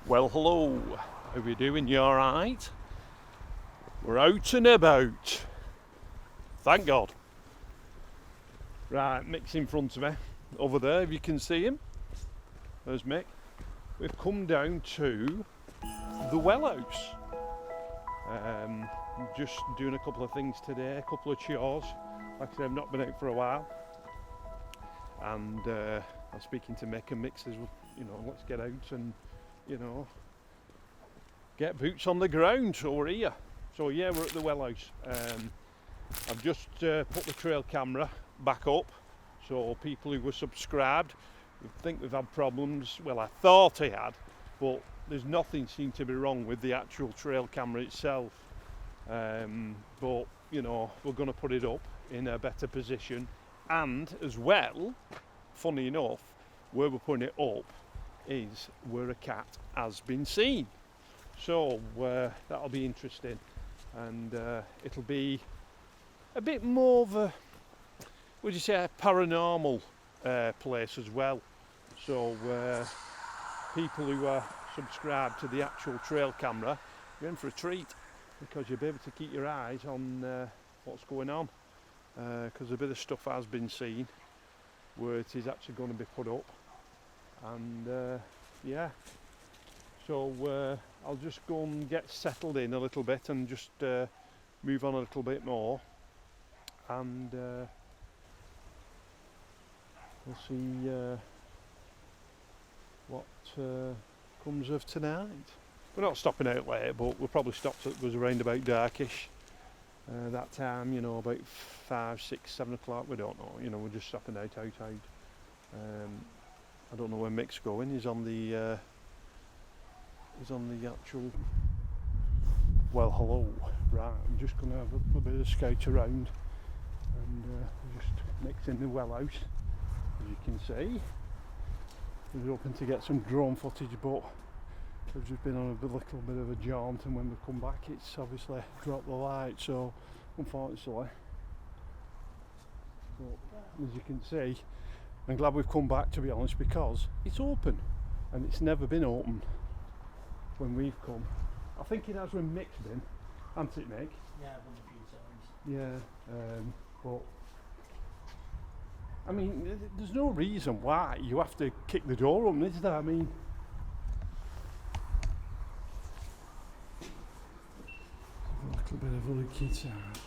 Well, hello. How are you doing? You alright? We're out and about. Thank God. Right, Mick's in front of me. Over there, if you can see him. There's Mick. We've come down to the Well House. Just doing a couple of things today, a couple of chores. Like I said, I've not been out for a while. And I was speaking to Mick, and Mick says, well, let's get out and, get boots on the ground over here. So yeah, we're at the Well House. I've just put the trail camera back up, so people who were subscribed would think we've had problems. Well, I thought I had, but there's nothing seemed to be wrong with the actual trail camera itself. But we're going to put it up in a better position, and as well, funny enough, where we're putting it up is where a cat has been seen. So that'll be interesting, and it'll be a bit more of a, would you say, a paranormal place as well. So people who are subscribed to the actual trail camera, you're in for a treat, because you'll be able to keep your eyes on what's going on, because a bit of stuff has been seen where it is actually going to be put up, and yeah. So I'll just go and get settled in a little bit and just move on a little bit more, and we'll see what comes of tonight. We're not stopping out late, but we'll probably stop till it was around about darkish. That time, about 5, 6, 7 o'clock, we don't know. We're just stopping out. I don't know where Mick's going. He's on the actual, well, hello. Right, I'm just going to have a little bit of scout around, and just Mick's in the Well House, as you can see. I was hoping to get some drone footage, but we've just been on a little bit of a jaunt, and when we come back it's obviously dropped the light, so unfortunately. But as you can see, I'm glad we've come back, to be honest, because it's open, and it's never been open when we've come. I think it has when Mick's been, hasn't it, Mick? Yeah, I've been a few times. Yeah, but I mean, there's no reason why you have to kick the door open, is there? I mean, a little bit of a look inside.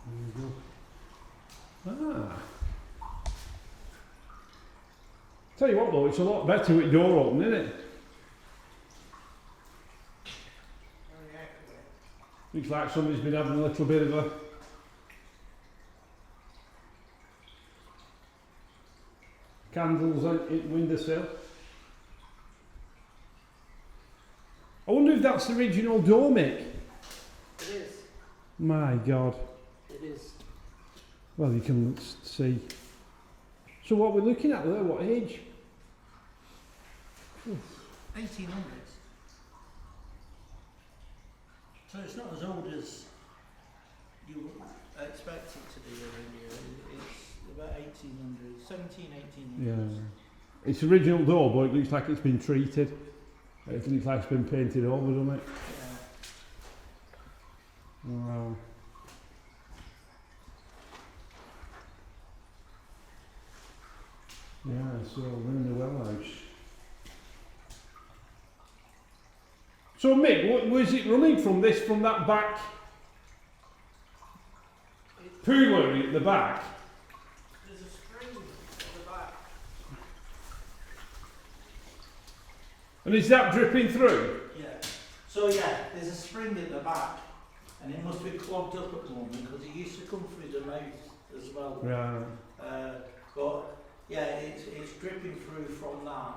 There you go. Tell you what though, it's a lot better with door open, isn't it? Looks like somebody's been having a little bit of a candles on the windowsill. I wonder if that's the original door, Mick. It is. My God. It is. Well, you can see. So what we're looking at there, what age? 1800s. So it's not as old as you would expect it to be around here. It's about 1800s, 1800s. Yeah. It's original door, but it looks like it's been treated. It looks like it's been painted over, doesn't it? Yeah. Wow. Yeah, so we're in the Well House. So Mick, was it running from that back pool area at the back? There's a spring at the back. And is that dripping through? Yeah. So yeah, there's a spring at the back, and it must be clogged up at the moment because it used to come through the mouth as well. Right. But yeah, it's dripping through from that.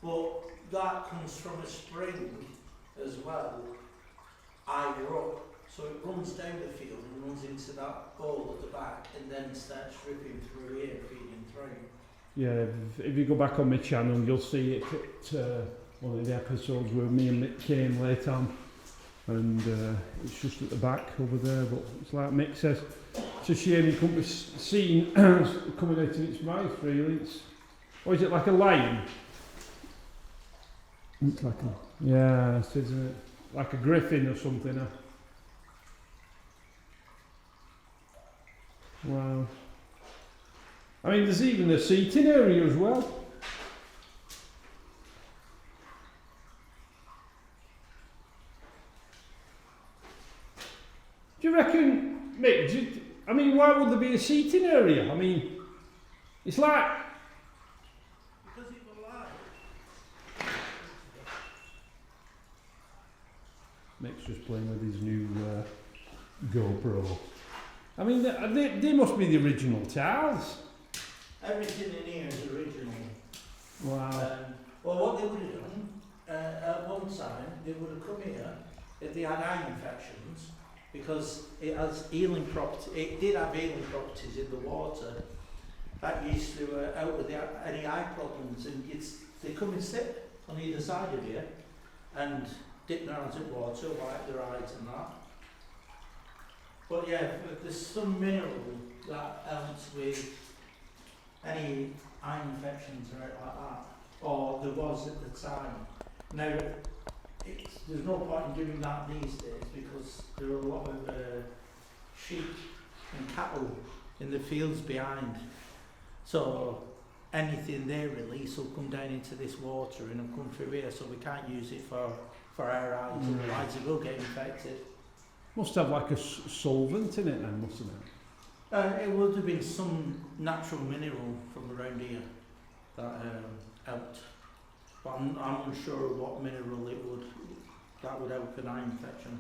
But that comes from a spring as well, higher up. So it runs down the field and runs into that hole at the back, and then starts dripping through here, feeding through. Yeah, if you go back on my channel, you'll see it at one of the episodes where me and Mick came late on, and it's just at the back over there. But it's like Mick says, it's a shame you couldn't be seen coming out of its mouth, really. It's Or is it like a lion? Looks like a... Yeah, it is, isn't it? Like a griffin or something, huh? Wow. I mean, there's even a seating area as well. Do you reckon, Mick, I mean, why would there be a seating area? I mean, it's like... Because it's alive. Mick's just playing with his new GoPro. I mean, they must be the original tiles. Everything in here is original. Wow. Well, what they would have done, at one time, they would have come here if they had eye infections, because it has healing properties. It did have healing properties in the water. That used to out with any eye problems, and they come and sit on either side of you and dip their hands in water, wipe their eyes and that. But yeah, there's some mineral that helps with any eye infections or anything like that, or there was at the time. Now, there's no point in doing that these days because there are a lot of sheep and cattle in the fields behind. So anything they release will come down into this water and will come through here, so we can't use it for our eyes, otherwise it will get infected. Must have like a solvent in it then, mustn't it? It would have been some natural mineral from around here that helped, but I'm unsure what mineral that would help an eye infection.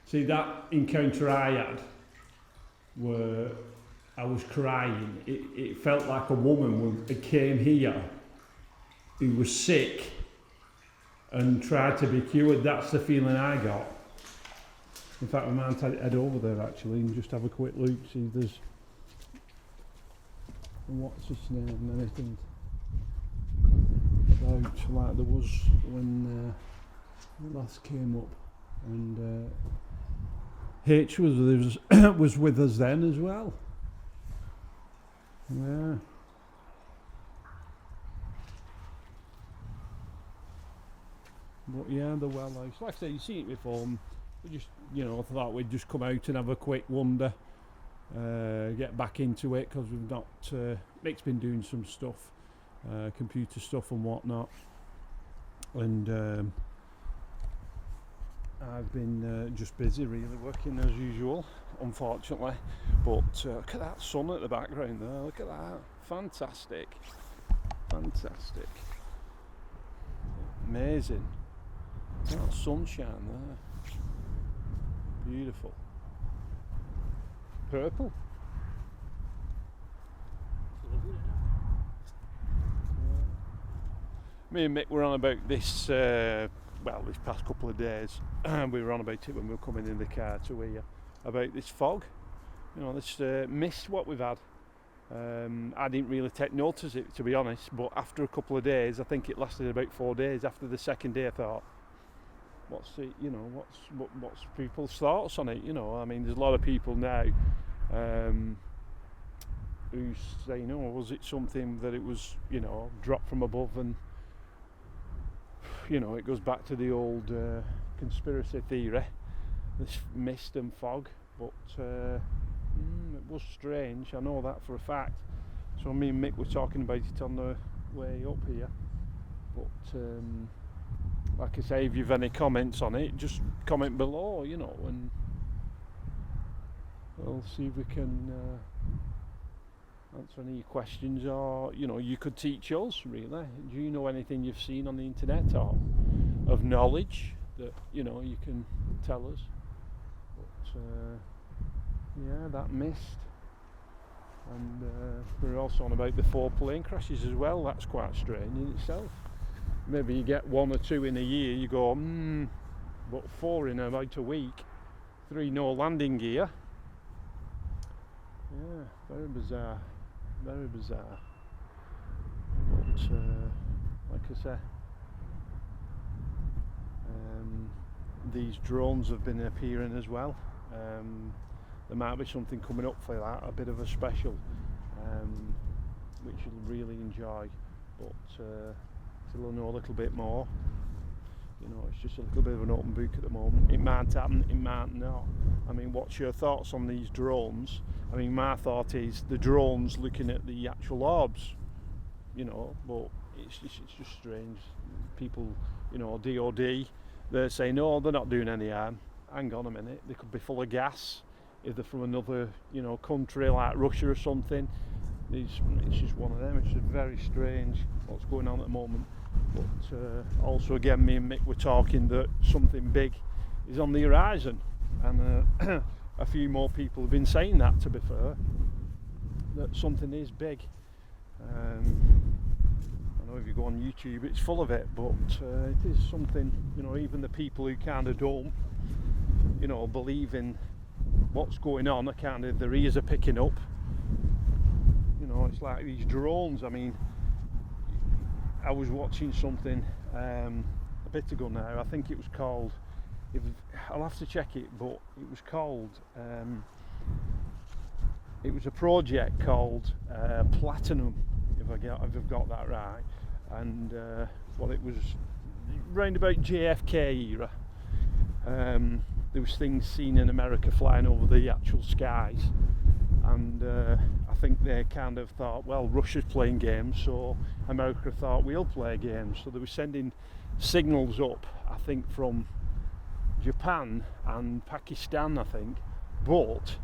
See, that encounter I had, where I was crying, it felt like a woman who came here who was sick and tried to be cured. That's the feeling I got. In fact, we might head over there actually and just have a quick look, see if there's... what's his name and anything about like there was when we last came up, and H was with us then as well. Yeah. But yeah, the well house. Like I say, you've seen it before. We just, thought we'd just come out and have a quick wander, get back into it, because we've not. Mick's been doing some stuff, computer stuff and whatnot, and I've been just busy, really working as usual, unfortunately. But look at that sun at the background there. Look at that, fantastic, fantastic, amazing. That sunshine there, beautiful, purple. Me and Mick were on about this, this past couple of days. We were on about it when we were coming in the car to here, about this fog, this mist what we've had. I didn't really take notice of it, to be honest, but after a couple of days, I think it lasted about 4 days. After the second day, I thought, what's people's thoughts on it? I mean, there's a lot of people now who's saying, was it something that it was, dropped from above, and it goes back to the old conspiracy theory, this mist and fog. But it was strange, I know that for a fact. So me and Mick were talking about it on the way up here. But like I say, if you've any comments on it, just comment below, and we'll see if we can answer any questions, or you could teach us, really. Do you know anything you've seen on the internet or of knowledge that you can tell us? But yeah, that mist, and we're also on about the 4 plane crashes as well. That's quite strange in itself. Maybe you get 1 or 2 in a year, you go, but 4 in about a week, 3 no landing gear. Yeah, very bizarre, very bizarre. But like I say, these drones have been appearing as well. There might be something coming up for that, a bit of a special. which you'll really enjoy. But till I know a little bit more, you know, it's just a little bit of an open book at the moment. It might happen, it might not. I mean, what's your thoughts on these drones? I mean, my thought is the drones looking at the actual orbs, you know, but it's just strange. People, you know, DOD, they're saying, no, they're not doing any harm. Hang on a minute, they could be full of gas. If they're from another, you know, country like Russia or something, it's just one of them. It's just very strange what's going on at the moment. But also, again, me and Mick were talking that something big is on the horizon, and a few more people have been saying that, to be fair, that something is big. I know if you go on YouTube it's full of it, but it is something, you know, even the people who kind of don't, you know, believe in what's going on are kind of, their ears are picking up. You know, it's like these drones. I mean, I was watching something a bit ago now. I think it was called, I'll have to check it, but it was called, it was a project called Platinum, if I've got that right. And well, it was round about JFK era. There was things seen in America flying over the actual skies, and I think they kind of thought, well, Russia's playing games, so America thought we'll play games. So they were sending signals up, I think, from Japan and Pakistan, I think. But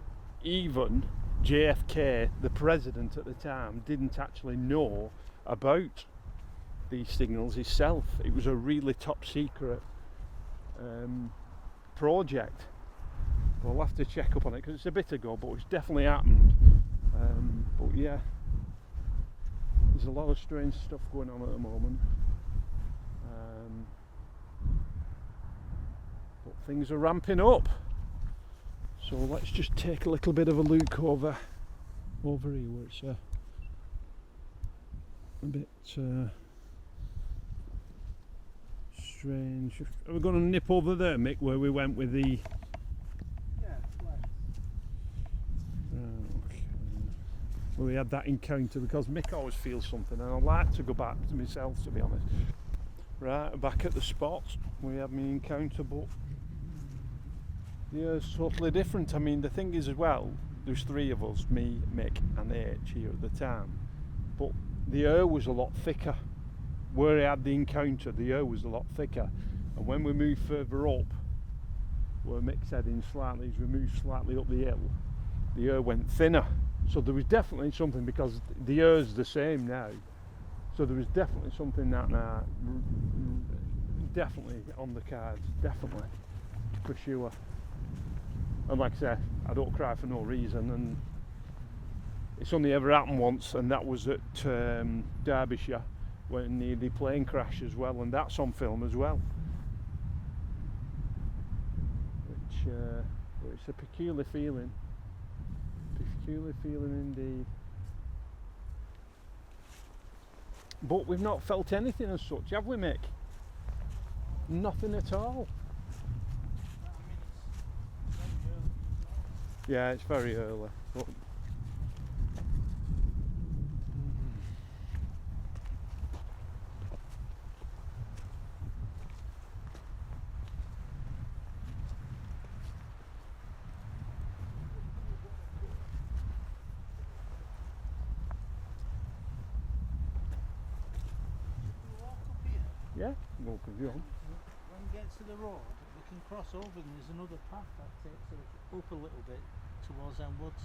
even JFK, the president at the time, didn't actually know about these signals himself. It was a really top secret project. We'll have to check up on it because it's a bit ago, but it's definitely happened. But yeah, there's a lot of strange stuff going on at the moment. But things are ramping up. So let's just take a little bit of a look over here where it's a bit strange. Are we going to nip over there, Mick, where we went with the... Okay. Well, we had that encounter, because Mick always feels something, and I like to go back to myself, to be honest. Right, back at the spot, we had my encounter, but yeah, it's totally different. I mean, the thing is as well, there's three of us, me, Mick and H here at the time, but the air was a lot thicker. Where I had the encounter, the air was a lot thicker, and when we moved further up, where Mick's heading slightly, as we moved slightly up the hill, the air went thinner. So there was definitely something, because the air's the same now, so there was definitely something that night, definitely on the cards, definitely, for sure. And like I said, I don't cry for no reason, and it's only ever happened once, and that was at Derbyshire, when the plane crashed as well, and that's on film as well. Which it's a peculiar feeling indeed. But we've not felt anything as such, have we, Mick? Nothing at all. Yeah, it's very early. But yeah, walk with you on. When we get to the road, we can cross over, and there's another path that takes us up a little bit towards them woods,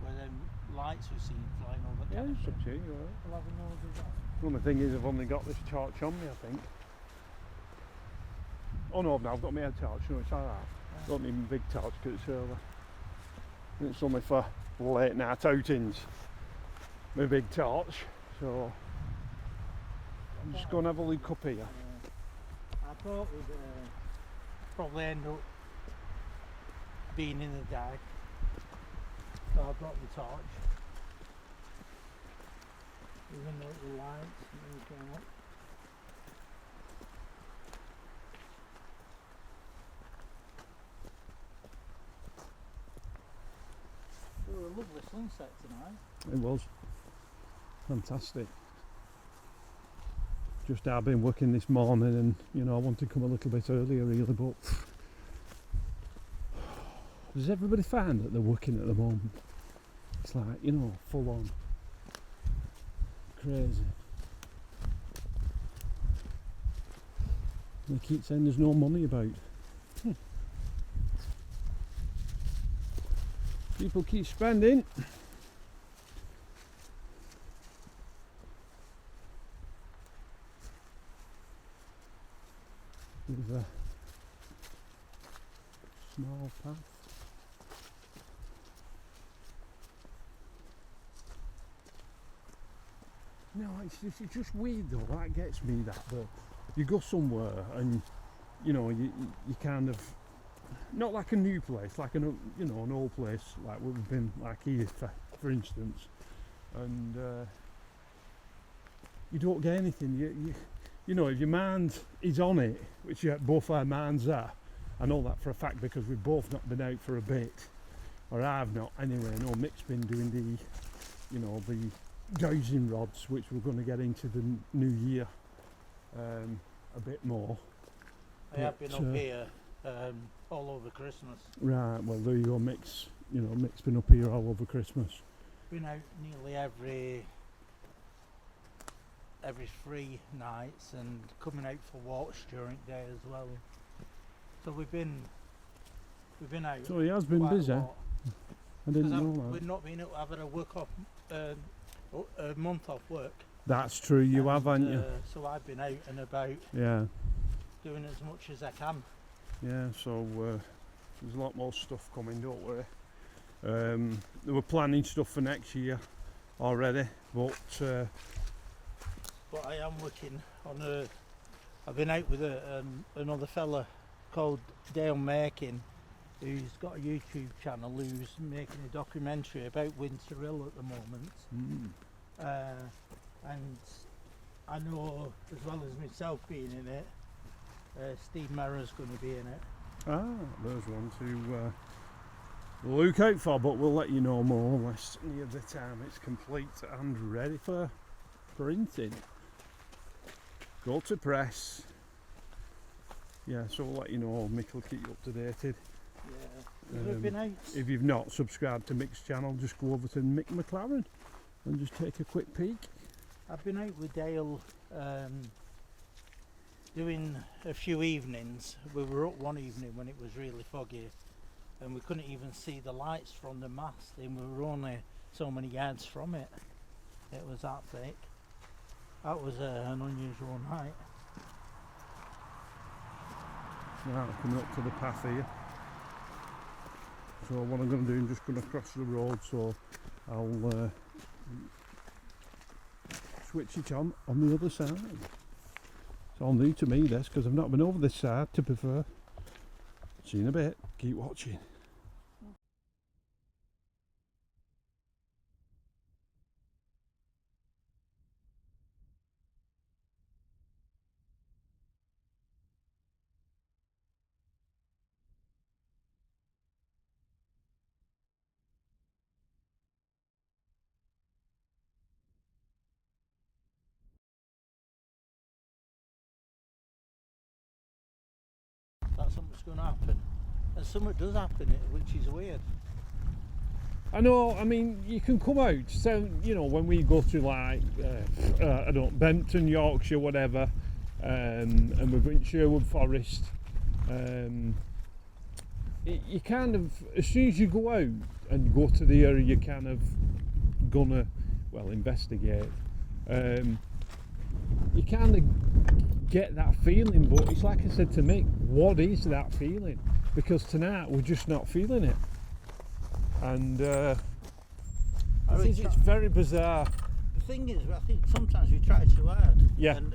where them lights we've seen flying over. Yeah, it's up to you, you're right. We'll have a nose of that. The only thing is, I've only got this torch on me, I think. Oh no, I've got my head torch, no, it's alright. I don't need my big torch because it's early. And it's only for late night outings, my big torch, so I'm just going to have a look up here. I thought we'd probably end up being in the dark, so I brought the torch, even though the lights and everything up. It was a lovely sunset tonight. It was. fantastic. Just I've been working this morning, and you know I want to come a little bit earlier really, but does everybody find that they're working at the moment? It's like, you know, full on crazy. They keep saying there's no money about. People keep spending. There's a small path. No, it's just weird though. That gets me. That you go somewhere and you know you kind of, not like a new place, like an old place like we've been like here for instance, and you don't get anything. You know, if your mind is on it, which both our minds are. I know that for a fact because we've both not been out for a bit, or I've not anyway. I know Mick's been doing the dowsing rods, which we're going to get into the new year a bit more. I have been up here all over Christmas. Right, well there you go, Mick's been up here all over Christmas. Been out nearly every 3 nights and coming out for walks during the day as well. So we've been out. So he has been busy. I didn't know that. We've not been having a month off work. That's true, you have, haven't you? So I've been out and about. Yeah. Doing as much as I can. Yeah, so there's a lot more stuff coming, don't worry. They were planning stuff for next year already, but I am working on I've been out with another fella called Dale Makin, who's got a YouTube channel, who's making a documentary about Winter Hill at the moment. And I know, as well as myself being in it, Steve Merrer's going to be in it. Ah, there's one to look out for, but we'll let you know more or less near the time it's complete and ready for printing. Go to press. Yeah, so we'll let you know. Mick will keep you up to date. Yeah, we've been out. If you've not subscribed to Mick's channel, just go over to Mick McLaren and just take a quick peek. I've been out with Dale doing a few evenings. We were up one evening when it was really foggy and we couldn't even see the lights from the mast, and we were only so many yards from it. It was that thick. That was an unusual night. Right, coming up to the path here. So what I'm going to do, I'm just going to cross the road, so I'll switch it on the other side. It's all new to me this, because I've not been over this side, to be fair. See you in a bit, keep watching. That something's going to happen, and something does happen, which is weird. I know, I mean, you can come out, so, you know, when we go to like, I don't know, Benton, Yorkshire, whatever, and we've been in Sherwood Forest, you kind of, as soon as you go out and go to the area you're kind of gonna, well, investigate, you kind of get that feeling, but it's like I said to Mick, what is that feeling? Because tonight we're just not feeling it. And I think it's very bizarre. The thing is, I think sometimes we try too hard. Yeah. And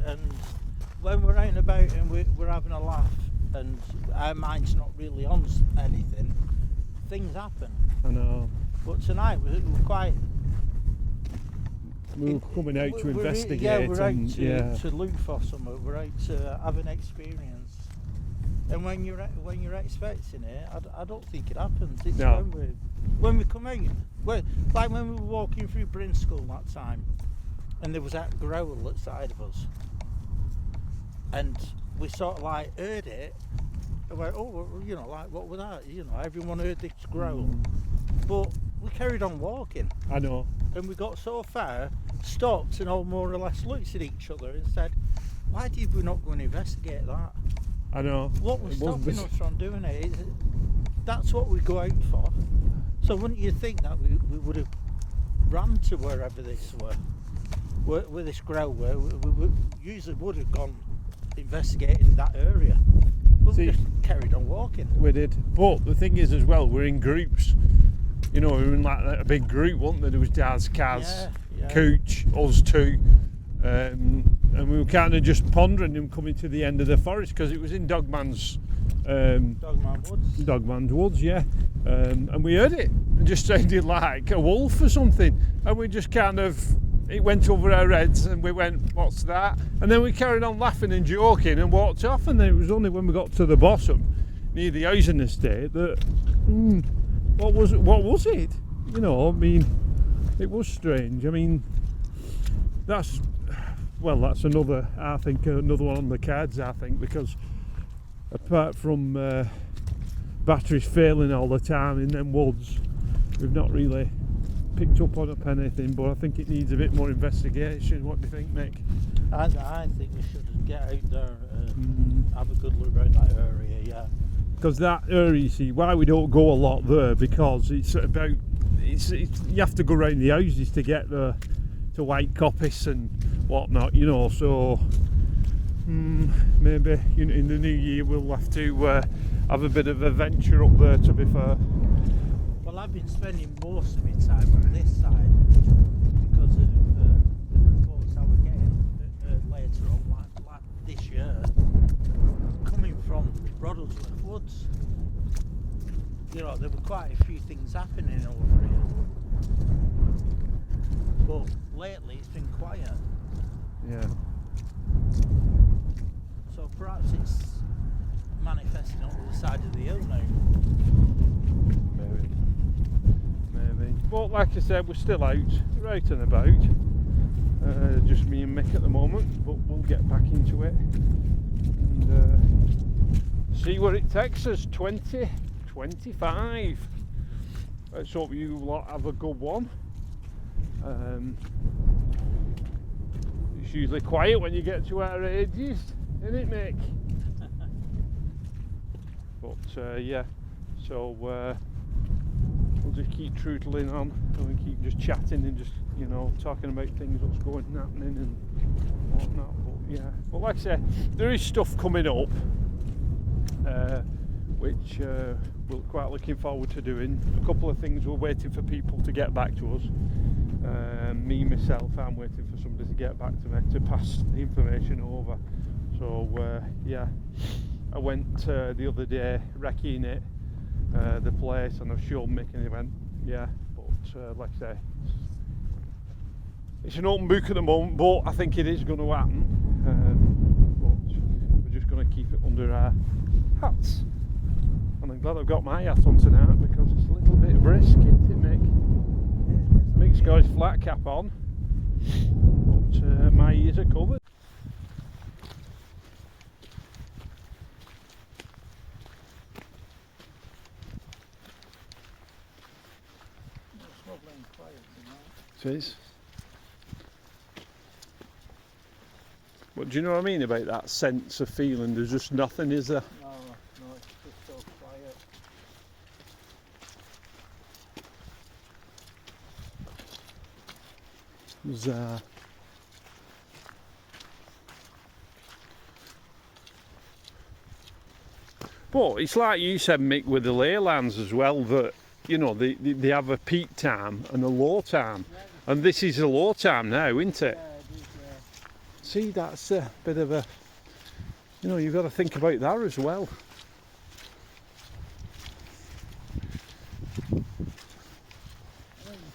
when we're out and about and we're having a laugh and our mind's not really on anything, things happen. I know. But tonight we're quite... We were coming out to investigate. Yeah, we're out to look for something. We're out to have an experience. And when you're expecting it, I don't think it happens. It's when we come out, like when we were walking through Bryn School that time, and there was that growl at the side of us, and we sort of like heard it and went, oh, well, you know, like what was that, you know, everyone heard this growl, but we carried on walking. I know. And we got so far, stopped and all more or less looked at each other and said, why did we not go and investigate that? I know. What was stopping us from doing it? That's what we go out for. So wouldn't you think that we would have ran to wherever this where this growl were? We usually would have gone investigating that area. But we just carried on walking. We did. But the thing is as well, we're in groups. You know, we were in like a big group, weren't there? There was Daz, Kaz, Cooch, us two. And we were kind of just pondering him coming to the end of the forest because it was in Dogman's Woods, yeah. And we heard it. It just sounded like a wolf or something. And we just kind of, it went over our heads and we went, what's that? And then we carried on laughing and joking and walked off. And then it was only when we got to the bottom, near the housing estate, that, what was it? You know, I mean, it was strange. I mean, that's another, I think, another one on the cards, I think, because apart from batteries failing all the time in them woods, we've not really picked up on anything, but I think it needs a bit more investigation. What do you think, Mick? I think we should get out there and have a good look around that area, yeah. Because that area, you see, why we don't go a lot there, because it's about, you have to go around the houses to get to White Coppice and whatnot, you know, so maybe in the new year we'll have to have a bit of a venture up there, to be fair. Well, I've been spending most of my time on this side because of the reports I was getting later on, like this year, coming from Broddlesworth Woods. You know, there were quite a few things happening over here, but lately it's been quiet. Yeah. So perhaps it's manifesting on the side of the hill now. Maybe. But like I said, we're still out, right and about. Just me and Mick at the moment, but we'll get back into it and see where it takes us. 2025. Let's hope you lot have a good one. It's usually quiet when you get to our ages, isn't it, Mick? But yeah, so we'll just keep trootling on and we keep just chatting and just, you know, talking about things, what's going and happening and whatnot. But yeah, but like I said, there is stuff coming up which we're quite looking forward to doing. A couple of things we're waiting for people to get back to us. Me myself, I'm waiting for somebody to get back to me to pass the information over. So yeah, I went the other day recceing it, the place, and I've shown Mick and he went, yeah, but like I say, it's an open book at the moment, but I think it is going to happen. But we're just going to keep it under our hats. And I'm glad I've got my hat on tonight because it's a little bit brisk, isn't it, Mick? Mick's got his flat cap on, but my ears are covered. It is. But do you know what I mean about that sense of feeling? There's just nothing, is there? No, it's just so quiet. There's but it's like you said, Mick, with the leylands as well, that, you know, they have a peak time and a low time, and this is a low time now, isn't it? Yeah, it is, yeah. See, that's a bit of a, you know, you've got to think about that as well. I mean, you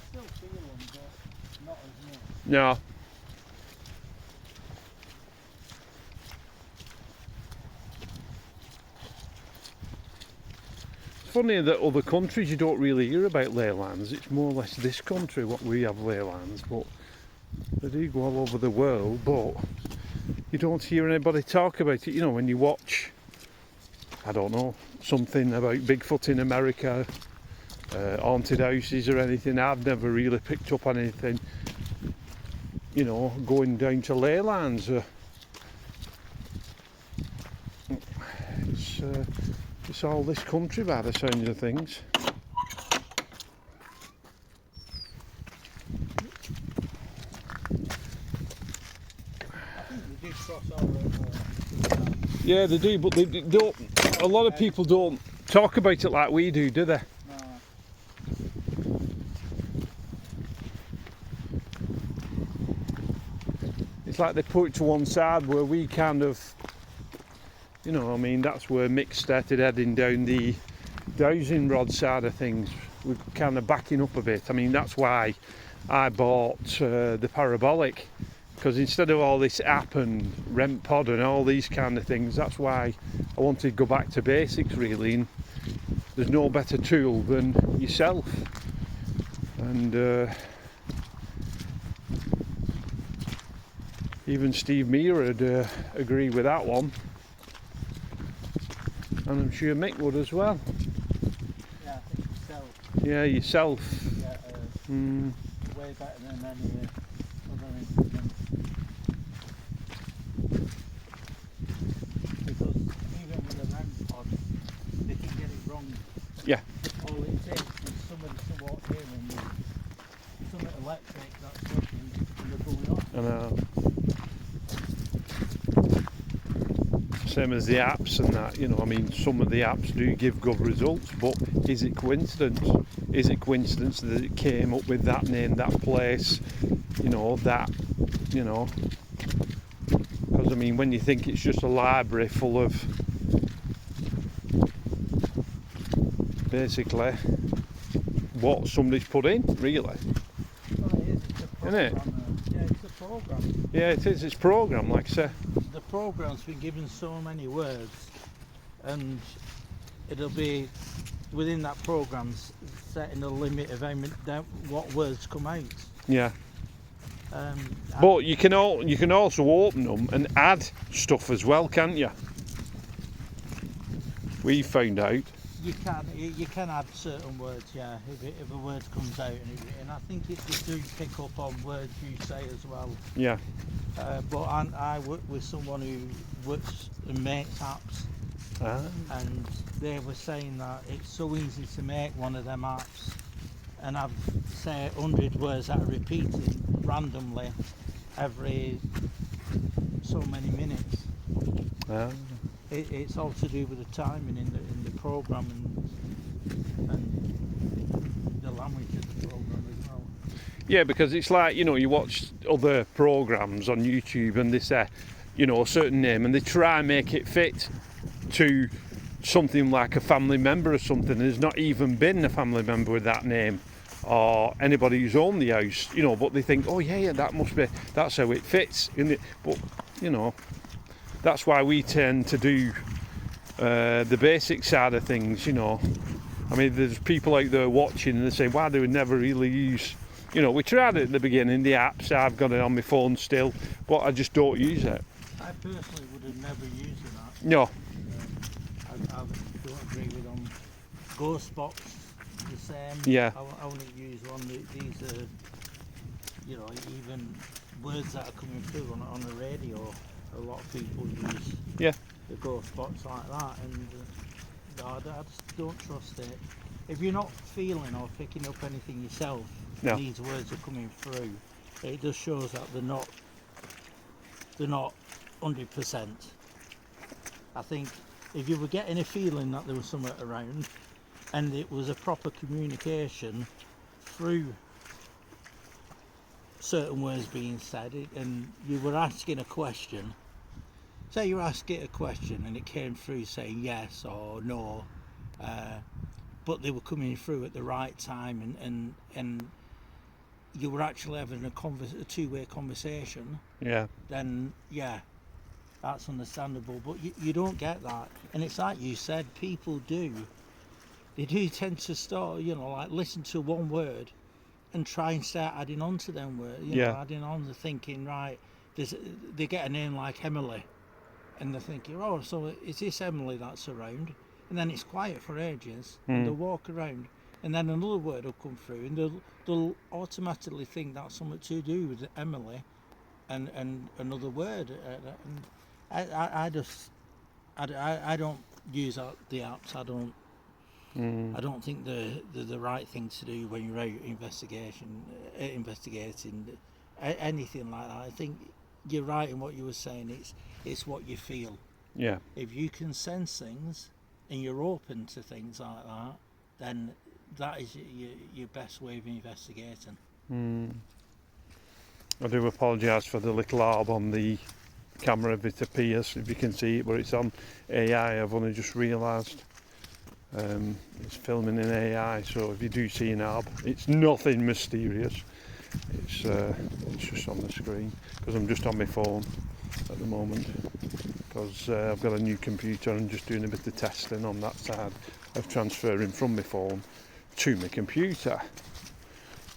still feel them, but not as much. No. It's funny that other countries you don't really hear about leylands. It's more or less this country what we have leylands, but They do go all over the world, but you don't hear anybody talk about it. You know, when you watch, I don't know, something about Bigfoot in America, haunted houses or anything, I've never really picked up on anything, you know, going down to Leylands. It's all this country by the sounds of things. They do cross over. Yeah, they do, but they don't. A lot of people don't talk about it like we do they? No. It's like they put it to one side where we kind of, you know, I mean, that's where Mick started heading down the dowsing rod side of things. We're kind of backing up a bit. I mean, that's why I bought the parabolic, because instead of all this app and rent pod and all these kind of things, that's why I wanted to go back to basics really. And there's no better tool than yourself. And even Steve Mear would agree with that one. And I'm sure Mick would as well. Yeah, I think yourself. Yeah, yourself. Yeah, way better than any other instrument. Because even with a ramp pod, they can get it wrong. Yeah. All it takes is somebody to walk in and something electric that's working and they're going off. I know. Same as the apps and that, you know, I mean, some of the apps do give good results, but is it coincidence? Is it coincidence that it came up with that name, that place, you know, that, you know? Because, I mean, when you think it's just a library full of basically what somebody's put in, really. Well, it is. It's a program. Isn't it? Yeah, it's a program. Yeah, it is. It's programmed, like I say. The program's been given so many words, and it'll be within that program setting a limit of what words come out. Yeah. But you can also open them and add stuff as well, can't you? We found out. You can add certain words, yeah, if a word comes out, and I think they do pick up on words you say as well. Yeah. But I work with someone who works and makes apps, and they were saying that it's so easy to make one of them apps, and I've say 100 words that are repeated randomly every so many minutes. It's all to do with the timing in the program and the language of the program as well. Yeah, because it's like, you know, you watch other programs on YouTube and they say, you know, a certain name, and they try and make it fit to something like a family member or something. There's not even been a family member with that name or anybody who's owned the house, you know, but they think, oh yeah, that's how it fits in it. But, you know, that's why we tend to do the basic side of things, you know. I mean, there's people out there watching and they say, why do we never really use, you know, we tried it at the beginning, the apps, I've got it on my phone still, but I just don't use it. I personally would have never used that. No. I don't agree with them. Ghost box, the same. Yeah. I wouldn't use one. These are, you know, even words that are coming through on the radio. A lot of people use the ghost box like that, and I just don't trust it. If you're not feeling or picking up anything yourself, these words are coming through. It just shows that they're not 100%. I think if you were getting a feeling that there was something around, and it was a proper communication through certain words being said, and you were asking a question, say you're asking a question and it came through saying yes or no, but they were coming through at the right time, and you were actually having a two-way conversation, then that's understandable. But you don't get that, and it's like you said, people do tend to start, you know, like listen to one word and try and start adding on to them words, adding on the thinking, right, they get a name like Emily, and they're thinking, oh, so is this Emily that's around? And then it's quiet for ages, and they'll walk around, and then another word will come through, and they'll automatically think that's something to do with Emily, and another word. And I don't use the apps. I don't think they're the right thing to do when you're out investigating anything like that. I think you're right in what you were saying. It's what you feel. Yeah. If you can sense things and you're open to things like that, then that is your best way of investigating. I do apologise for the little arb on the camera if it appears, if you can see it, but it's on AI. I've only just realised it's filming in AI, so if you do see an arb, it's nothing mysterious. It's just on the screen because I'm just on my phone at the moment, because I've got a new computer and just doing a bit of testing on that side of transferring from my phone to my computer.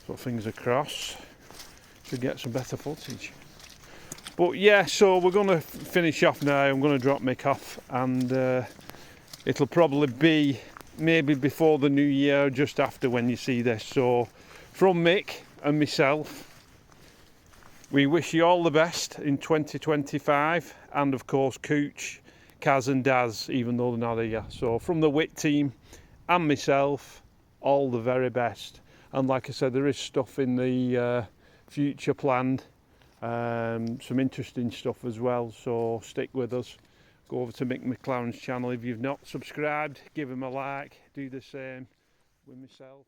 So fingers crossed to get some better footage. But yeah, so we're going to finish off now. I'm going to drop Mick off, and it'll probably be maybe before the new year, just after when you see this. So from Mick and myself, we wish you all the best in 2025, and of course Cooch, Kaz and Daz, even though they're not here. So from the W.H.I.T team and myself, all the very best. And like I said, there is stuff in the future planned, some interesting stuff as well, so stick with us. Go over to Mick McLaren's channel if you've not subscribed, give him a like, do the same with myself.